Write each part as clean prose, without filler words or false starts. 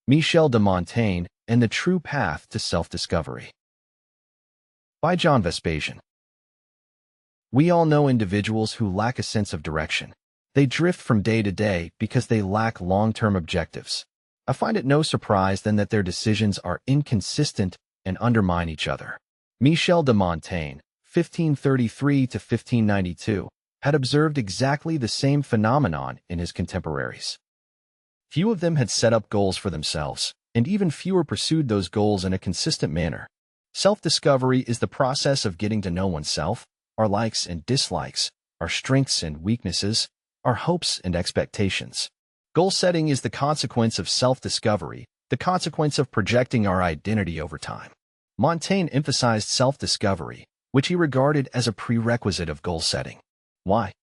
Michel de Montaigne and the True Path to Self-Discovery by John Vespasian. We all know individuals who lack a sense of direction. They drift from day to day because they lack long-term objectives. I find it no surprise then that their decisions are inconsistent and undermine each other. Michel de Montaigne, 1533 to 1592, had observed exactly the same phenomenon in his contemporaries. Few of them had set up goals for themselves, and even fewer pursued those goals in a consistent manner. Self-discovery is the process of getting to know oneself, our likes and dislikes, our strengths and weaknesses, our hopes and expectations. Goal setting is the consequence of self-discovery, the consequence of projecting our identity over time. Montaigne emphasized self-discovery, which he regarded as a prerequisite of goal setting. Why?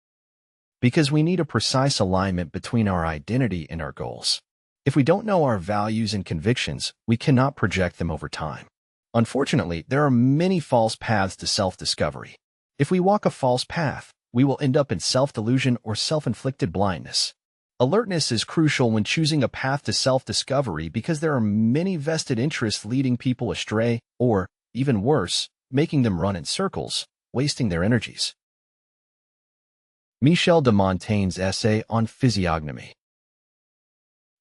Because we need a precise alignment between our identity and our goals. If we don't know our values and convictions, we cannot project them over time. Unfortunately, there are many false paths to self-discovery. If we walk a false path, we will end up in self-delusion or self-inflicted blindness. Alertness is crucial when choosing a path to self-discovery because there are many vested interests leading people astray or, even worse, making them run in circles, wasting their energies. Michel de Montaigne's essay on physiognomy.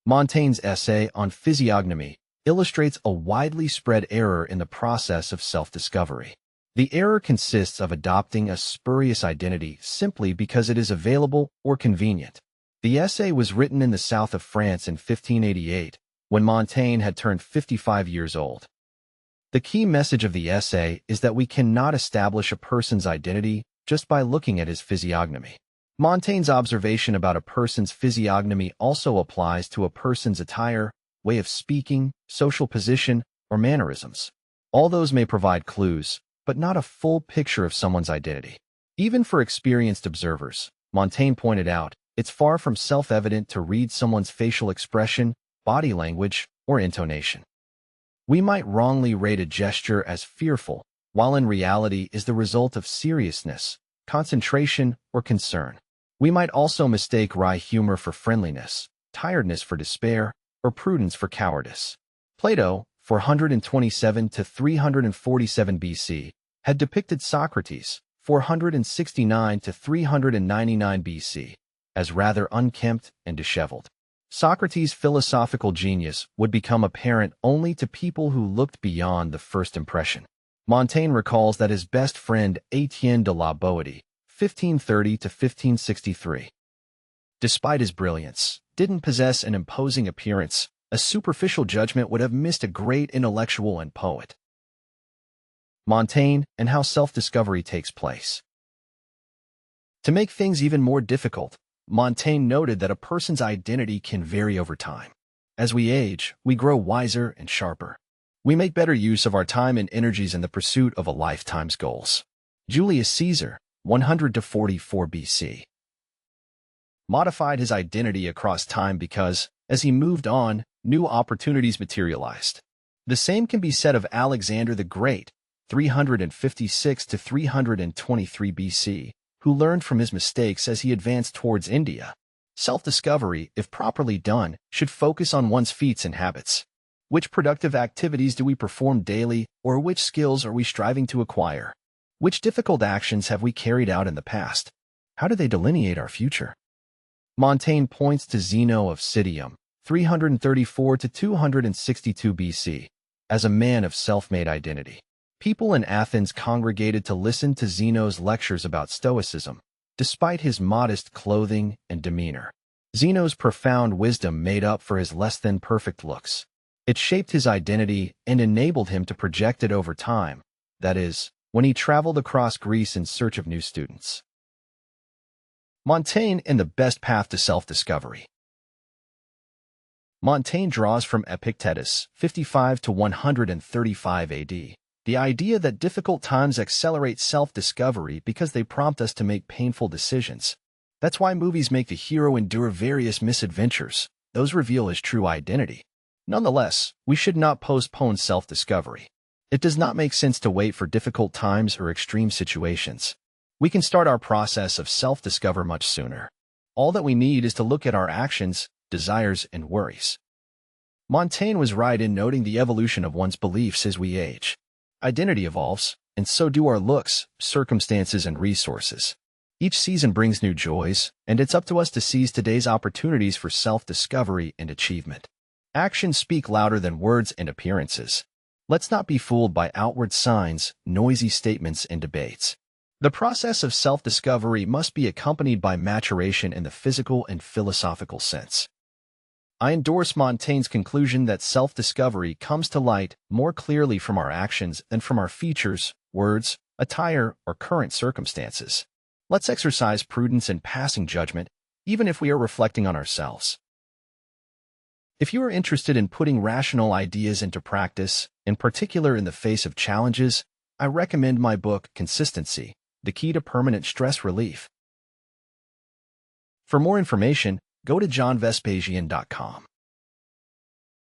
Montaigne's essay on physiognomy illustrates a widely spread error in the process of self-discovery. The error consists of adopting a spurious identity simply because it is available or convenient. The essay was written in the south of France in 1588, when Montaigne had turned 55 years old. The key message of the essay is that we cannot establish a person's identity just by looking at his physiognomy. Montaigne's observation about a person's physiognomy also applies to a person's attire, way of speaking, social position, or mannerisms. All those may provide clues, but not a full picture of someone's identity. Even for experienced observers, Montaigne pointed out, it's far from self-evident to read someone's facial expression, body language, or intonation. We might wrongly rate a gesture as fearful, while in reality is the result of seriousness, concentration, or concern. We might also mistake wry humor for friendliness, tiredness for despair, or prudence for cowardice. Plato, 427 to 347 BC, had depicted Socrates, 469 to 399 BC, as rather unkempt and disheveled. Socrates' philosophical genius would become apparent only to people who looked beyond the first impression. Montaigne recalls that his best friend Étienne de la Boétie, 1530 to 1563, despite his brilliance, didn't possess an imposing appearance. A superficial judgment would have missed a great intellectual and poet. Montaigne and how self-discovery takes place. To make things even more difficult, Montaigne noted that a person's identity can vary over time. As we age, we grow wiser and sharper. We make better use of our time and energies in the pursuit of a lifetime's goals. Julius Caesar, 100 to 44 BC, modified his identity across time because, as he moved on, new opportunities materialized. The same can be said of Alexander the Great, 356 to 323 BC, who learned from his mistakes as he advanced towards India. Self-discovery, if properly done, should focus on one's feats and habits. Which productive activities do we perform daily, or which skills are we striving to acquire? Which difficult actions have we carried out in the past? How do they delineate our future? Montaigne points to Zeno of Citium, 334 to 262 BC, as a man of self-made identity. People in Athens congregated to listen to Zeno's lectures about Stoicism, despite his modest clothing and demeanor. Zeno's profound wisdom made up for his less-than-perfect looks. It shaped his identity and enabled him to project it over time, that is, when he traveled across Greece in search of new students. Montaigne and the best path to self-discovery. Montaigne draws from Epictetus, 55 to 135 AD, the idea that difficult times accelerate self-discovery because they prompt us to make painful decisions. That's why movies make the hero endure various misadventures. Those reveal his true identity. Nonetheless, we should not postpone self-discovery. It does not make sense to wait for difficult times or extreme situations. We can start our process of self-discovery much sooner. All that we need is to look at our actions, desires, and worries. Montaigne was right in noting the evolution of one's beliefs as we age. Identity evolves, and so do our looks, circumstances, and resources. Each season brings new joys, and it's up to us to seize today's opportunities for self-discovery and achievement. Actions speak louder than words and appearances. Let's not be fooled by outward signs, noisy statements, and debates. The process of self-discovery must be accompanied by maturation in the physical and philosophical sense. I endorse Montaigne's conclusion that self-discovery comes to light more clearly from our actions than from our features, words, attire, or current circumstances. Let's exercise prudence in passing judgment, even if we are reflecting on ourselves. If you are interested in putting rational ideas into practice, in particular in the face of challenges, I recommend my book, Consistency: The Key to Permanent Stress Relief. For more information, go to johnvespasian.com.